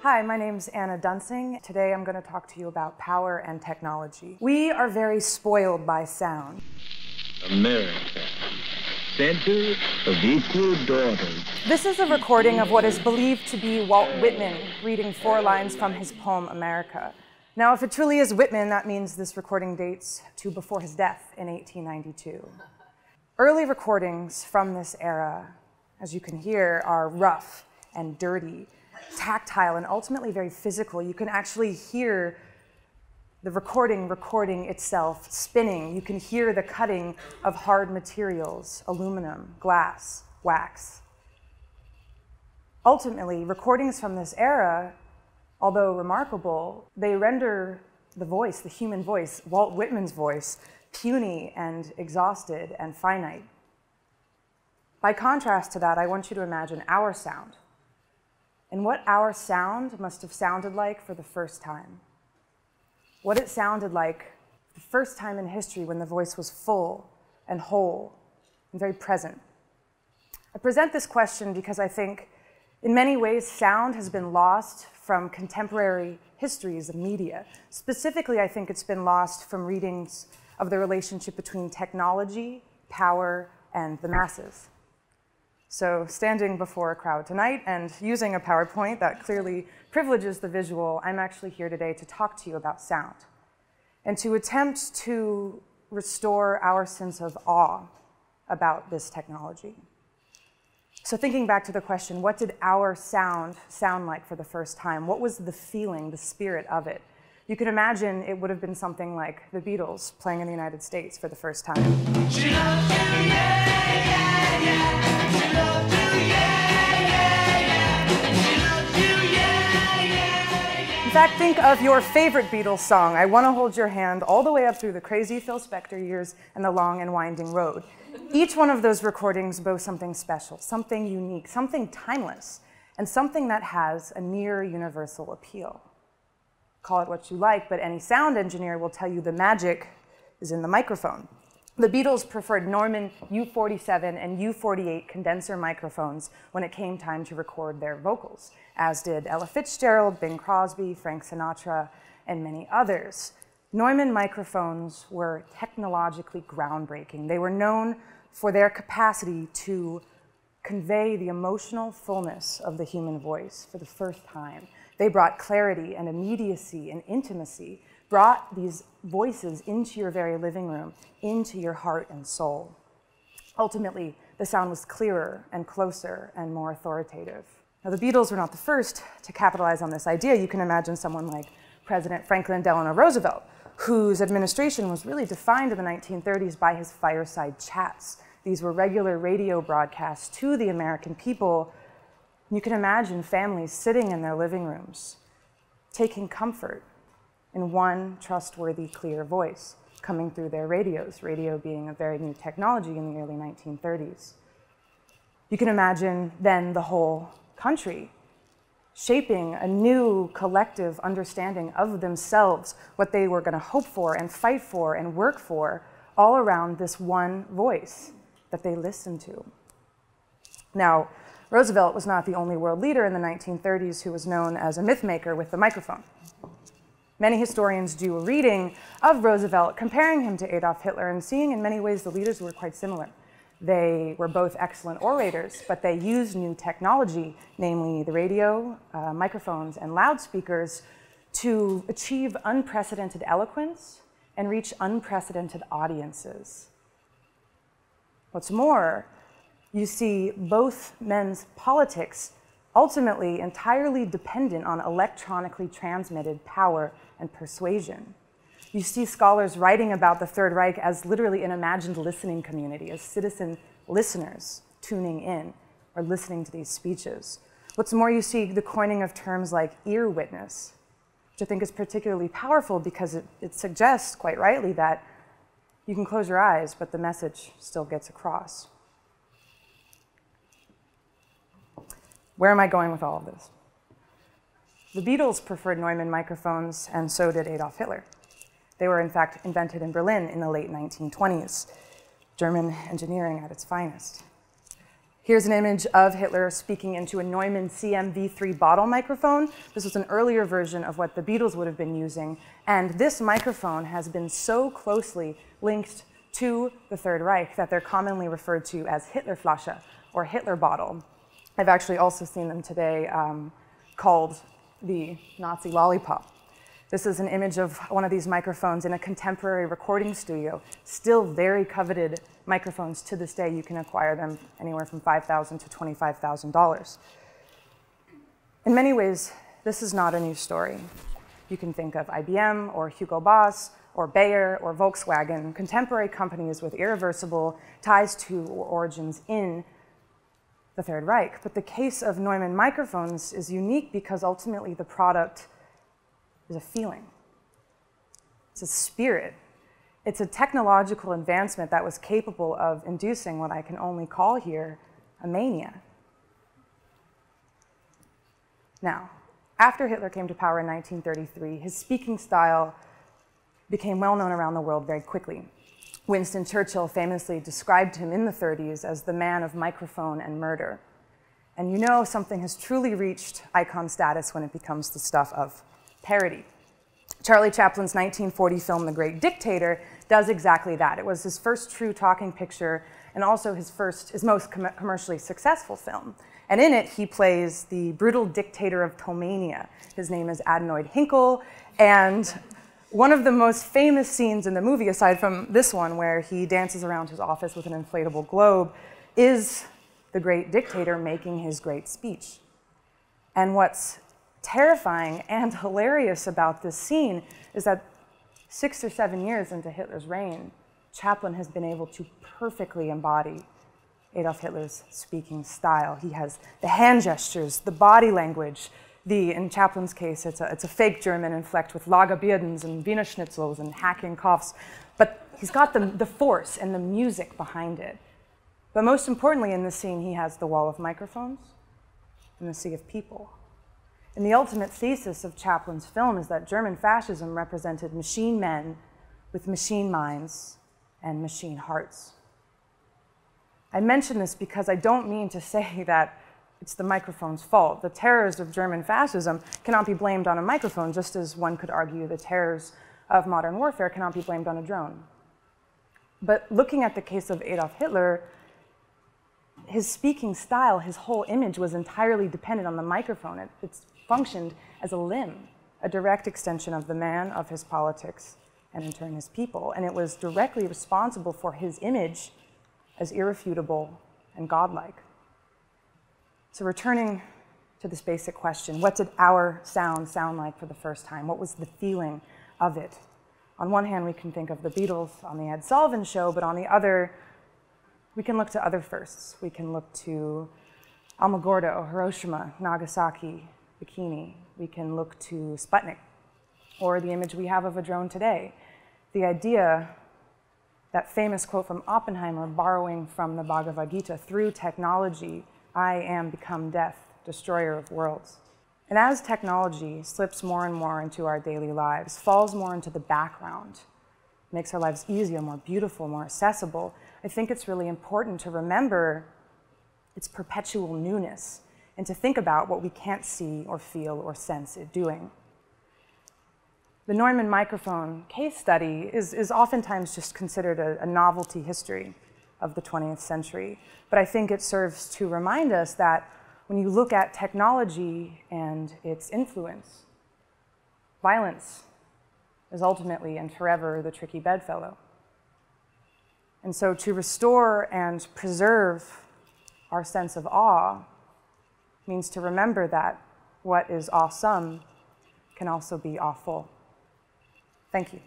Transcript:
Hi, my name's Anna Duensing. Today I'm going to talk to you about power and technology. We are very spoiled by sound. America, center of equal daughters. This is a recording of what is believed to be Walt Whitman reading 4 lines from his poem, America. Now, if it truly is Whitman, that means this recording dates to before his death in 1892. Early recordings from this era, as you can hear, are rough and dirty, tactile, and ultimately very physical. You can actually hear the recording itself spinning. You can hear the cutting of hard materials, aluminum, glass, wax. Ultimately, recordings from this era, although remarkable, they render the voice, the human voice, Walt Whitman's voice, puny and exhausted and finite. By contrast to that, I want you to imagine our sound, and what our sound must have sounded like for the first time. What it sounded like the first time in history when the voice was full and whole and very present. I present this question because I think in many ways sound has been lost from contemporary histories of media. Specifically, I think it's been lost from readings of the relationship between technology, power, and the masses. So standing before a crowd tonight and using a PowerPoint that clearly privileges the visual, I'm actually here today to talk to you about sound and to attempt to restore our sense of awe about this technology. So thinking back to the question, what did our sound like for the first time? What was the feeling, the spirit of it? You can imagine it would have been something like the Beatles playing in the United States for the first time. She loves you, yeah, yeah, yeah. She loves you, yeah, yeah, yeah. She loves you, yeah, yeah, yeah. In fact, think of your favorite Beatles song, I Want to Hold Your Hand, all the way up through the crazy Phil Spector years and the long and winding road. Each one of those recordings boasts something special, something unique, something timeless, and something that has a near universal appeal. Call it what you like, but any sound engineer will tell you the magic is in the microphone. The Beatles preferred Neumann U47 and U48 condenser microphones when it came time to record their vocals, as did Ella Fitzgerald, Bing Crosby, Frank Sinatra, and many others. Neumann microphones were technologically groundbreaking. They were known for their capacity to convey the emotional fullness of the human voice for the first time. They brought clarity and immediacy and intimacy, brought these voices into your very living room, into your heart and soul. Ultimately, the sound was clearer and closer and more authoritative. Now, the Beatles were not the first to capitalize on this idea. You can imagine someone like President Franklin Delano Roosevelt, whose administration was really defined in the 1930s by his fireside chats. These were regular radio broadcasts to the American people. You can imagine families sitting in their living rooms, taking comfort in one trustworthy, clear voice coming through their radios, radio being a very new technology in the early 1930s. You can imagine then the whole country shaping a new collective understanding of themselves, what they were going to hope for and fight for and work for, all around this one voice that they listened to. Now, Roosevelt was not the only world leader in the 1930s who was known as a mythmaker with the microphone. Many historians do a reading of Roosevelt, comparing him to Adolf Hitler and seeing in many ways the leaders were quite similar. They were both excellent orators, but they used new technology, namely the radio, microphones, and loudspeakers, to achieve unprecedented eloquence and reach unprecedented audiences. What's more, you see both men's politics ultimately entirely dependent on electronically transmitted power and persuasion. You see scholars writing about the Third Reich as literally an imagined listening community, as citizen listeners tuning in or listening to these speeches. What's more, you see the coining of terms like ear witness, which I think is particularly powerful because it suggests, quite rightly, that you can close your eyes, but the message still gets across. Where am I going with all of this? The Beatles preferred Neumann microphones, and so did Adolf Hitler. They were, in fact, invented in Berlin in the late 1920s, German engineering at its finest. Here's an image of Hitler speaking into a Neumann CMV3 bottle microphone. This was an earlier version of what the Beatles would have been using. And this microphone has been so closely linked to the Third Reich that they're commonly referred to as Hitlerflasche or Hitler bottle. I've actually also seen them today called the Nazi lollipop. This is an image of one of these microphones in a contemporary recording studio. Still very coveted microphones to this day. You can acquire them anywhere from $5,000 to $25,000. In many ways, this is not a new story. You can think of IBM or Hugo Boss or Bayer or Volkswagen, contemporary companies with irreversible ties to or origins in the Third Reich. But the case of Neumann microphones is unique because ultimately the product is a feeling. It's a spirit. It's a technological advancement that was capable of inducing what I can only call here a mania. Now, after Hitler came to power in 1933, his speaking style became well known around the world very quickly. Winston Churchill famously described him in the 30s as the man of microphone and murder. And you know something has truly reached icon status when it becomes the stuff of parody. Charlie Chaplin's 1940 film, The Great Dictator, does exactly that. It was his first true talking picture and also his most commercially successful film. And in it, he plays the brutal dictator of Tomania. His name is Adenoid Hinkle, and one of the most famous scenes in the movie, aside from this one where he dances around his office with an inflatable globe, is the great dictator making his great speech. And what's terrifying and hilarious about this scene is that 6 or 7 years into Hitler's reign, Chaplin has been able to perfectly embody Adolf Hitler's speaking style. He has the hand gestures, the body language. In Chaplin's case, it's a fake German inflect with Lagerbierdens and Wiener Schnitzels and hacking coughs. But he's got the force and the music behind it. But most importantly in this scene, he has the wall of microphones and the sea of people. And the ultimate thesis of Chaplin's film is that German fascism represented machine men with machine minds and machine hearts. I mention this because I don't mean to say that it's the microphone's fault. The terrors of German fascism cannot be blamed on a microphone, just as one could argue the terrors of modern warfare cannot be blamed on a drone. But looking at the case of Adolf Hitler, his speaking style, his whole image was entirely dependent on the microphone. It functioned as a limb, a direct extension of the man, of his politics, and in turn his people. And it was directly responsible for his image as irrefutable and godlike. So returning to this basic question, what did our sound like for the first time? What was the feeling of it? On one hand, we can think of the Beatles on the Ed Sullivan Show, but on the other, we can look to other firsts. We can look to Alamogordo, Hiroshima, Nagasaki, Bikini. We can look to Sputnik, or the image we have of a drone today. The idea, that famous quote from Oppenheimer, borrowing from the Bhagavad Gita, through technology, I am become death, destroyer of worlds. And as technology slips more and more into our daily lives, falls more into the background, makes our lives easier, more beautiful, more accessible, I think it's really important to remember its perpetual newness and to think about what we can't see or feel or sense it doing. The Neumann microphone case study is oftentimes just considered a novelty history of the 20th century. But I think it serves to remind us that when you look at technology and its influence, violence is ultimately and forever the tricky bedfellow. And so to restore and preserve our sense of awe means to remember that what is awesome can also be awful. Thank you.